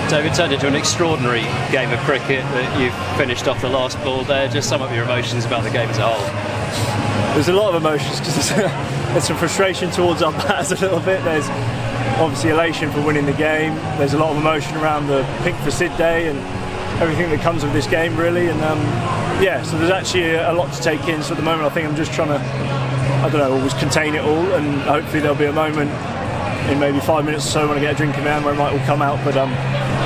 David, turned into an extraordinary game of cricket that you've finished off the last ball there. Just some of your emotions about the game as a whole. There's a lot of emotions because there's some frustration towards our batters a little bit. There's obviously elation for winning the game. There's a lot of emotion around the Pink for Sid Day and everything that comes with this game, really. And so there's actually a lot to take in. So at the moment, I think I'm just trying to, always contain it all, and hopefully there'll be a moment in maybe 5 minutes or so when I get a drink in my hand where it might all come out. But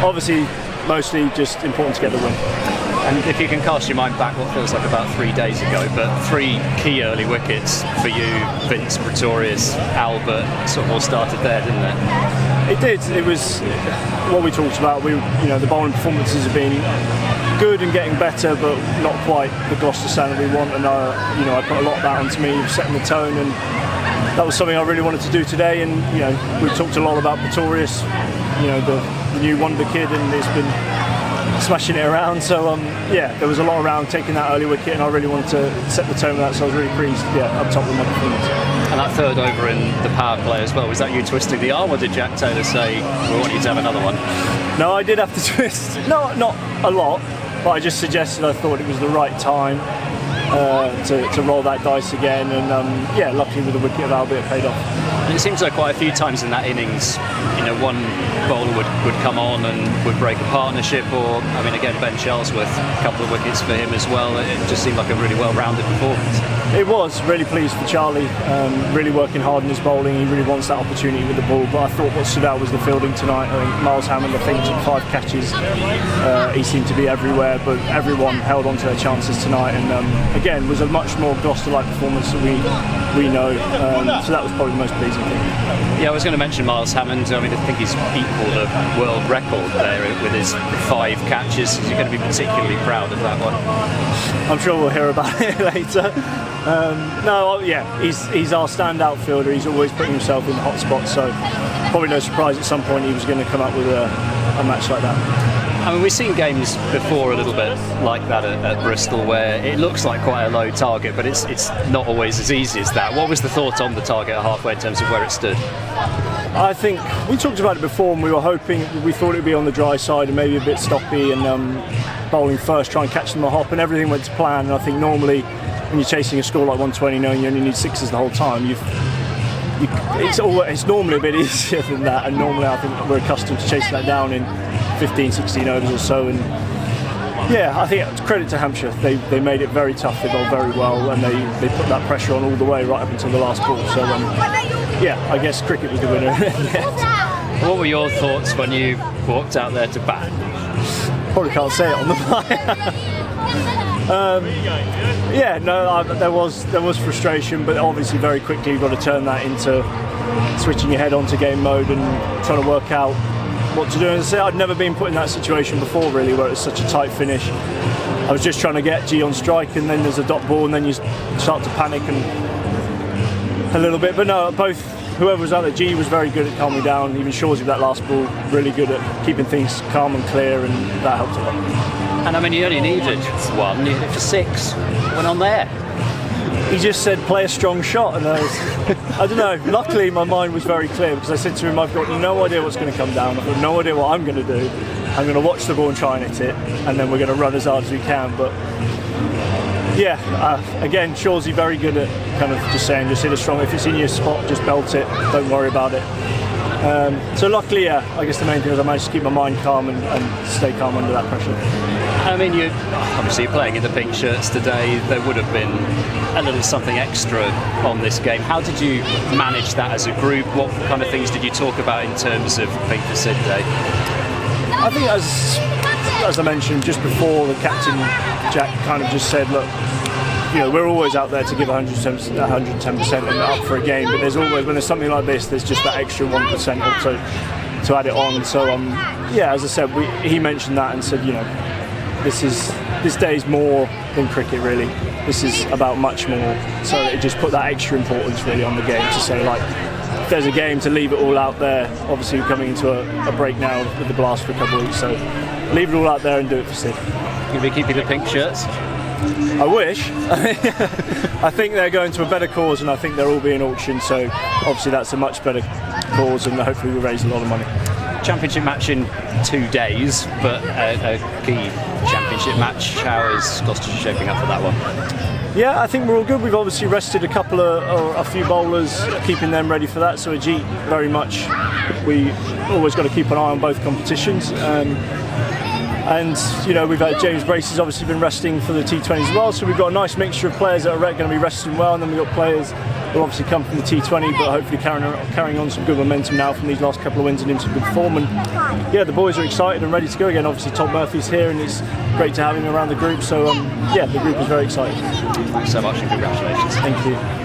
obviously, mostly just important to get the win. And if you can cast your mind back what feels like about 3 days ago, but 3 key early wickets for you, Vince, Pretorius, Albert, sort of all started there, didn't it? It did. It was what we talked about. The bowling performances have been good and getting better, but not quite the Gloucester standard we want. And I put a lot of that onto me, setting the tone, and that was something I really wanted to do today. And we've talked a lot about Pretorius, the new wonder kid, and it's been smashing it around. So there was a lot around taking that early wicket, and I really wanted to set the tone with that. So I was really pleased, up top with my performance. And that third over in the power play as well, was that you twisting the arm, or did Jack Taylor say we want you to have another one? No, I did have to twist. Not a lot, but I just suggested I thought it was the right time to roll that dice again, and luckily with the wicket of Albert it paid off. And it seems like quite a few times in that innings, one bowler would come on and would break a partnership, or again Ben Charlesworth, a couple of wickets for him as well. It just seemed like a really well-rounded performance. It was really pleased for Charlie, really working hard in his bowling. He really wants that opportunity with the ball, but I thought what stood out was the fielding tonight. I think Miles Hammond, 5 catches, he seemed to be everywhere, but everyone held on to their chances tonight, and again was a much more Gloucester-like performance that we know, so that was probably the most pleasing thing. Yeah, I was going to mention Miles Hammond. I think he's equalled a world record there with his 5 catches. He's going to be particularly proud of that one. I'm sure we'll hear about it later. He's our standout fielder. He's always putting himself in the hot spots, so probably no surprise at some point he was going to come up with a match like that. We've seen games before a little bit like that at Bristol where it looks like quite a low target, but it's not always as easy as that. What was the thought on the target at halfway in terms of where it stood? I think we talked about it before, and we thought it would be on the dry side and maybe a bit stoppy, and bowling first, try and catch them a hop, and everything went to plan. And I think normally when you're chasing a score like 120, knowing you only need 6s the whole time, it's normally a bit easier than that, and normally I think we're accustomed to chasing that down in 15, 16 overs or so. And I think it's credit to Hampshire. They made it very tough. They bowled very well, and they put that pressure on all the way right up until the last ball. So I guess cricket was the winner. What were your thoughts when you walked out there to bat? Probably can't say it on the fly. There was frustration, but obviously very quickly you've got to turn that into switching your head onto game mode and trying to work out what to do. And as I say, I'd never been put in that situation before, really, where it's such a tight finish. I was just trying to get G on strike, and then there's a dot ball, and then you start to panic and a little bit. But no, whoever was out there, G was very good at calming down. Even Shawsey with that last ball, really good at keeping things calm and clear, and that helped a lot. And you only needed one, you needed for 6. Went on there. He just said, play a strong shot, and I don't know, luckily my mind was very clear, because I said to him, I've got no idea what's going to come down, I've got no idea what I'm going to do. I'm going to watch the ball and try and hit it, and then we're going to run as hard as we can. But again, Shawsey very good at kind of just saying, just hit a strong, if it's in your spot, just belt it, don't worry about it. So luckily, I guess the main thing was I managed to keep my mind calm and stay calm under that pressure. You're playing in the pink shirts today. There would have been a little something extra on this game. How did you manage that as a group? What kind of things did you talk about in terms of Pink for Sid Day? I think as I mentioned just before, the captain, Jack, kind of just said, look, we're always out there to give 110% and up for a game, but there's always, when there's something like this, there's just that extra 1% or so to add it on. So as I said, he mentioned that and said, this day's more than cricket, really. This is about much more. So it just put that extra importance really on the game to say, like, if there's a game, to leave it all out there. Obviously we're coming into a break now with the blast for a couple of weeks, so leave it all out there and do it for Sid. You'll be keeping the pink shirts? I wish. I think they're going to a better cause, and I think they're all being auctioned, so obviously that's a much better cause, and hopefully we'll raise a lot of money. championship match in 2 days, but a key championship match. How is Gloucestershire shaping up for that one? Yeah, I think we're all good. We've obviously rested a few bowlers, keeping them ready for that. So Ajit, very much, we always got to keep an eye on both competitions. And you know, we've had James Brace has obviously been resting for the T20s as well. So we've got a nice mixture of players that are going to be resting well, and then we've got players who obviously come from the T20, but hopefully carrying on some good momentum now from these last couple of wins and into good form. And yeah, the boys are excited and ready to go again. Obviously, Tom Murphy's here, and it's great to have him around the group. So yeah, the group is very excited. Thanks so much, and congratulations. Thank you.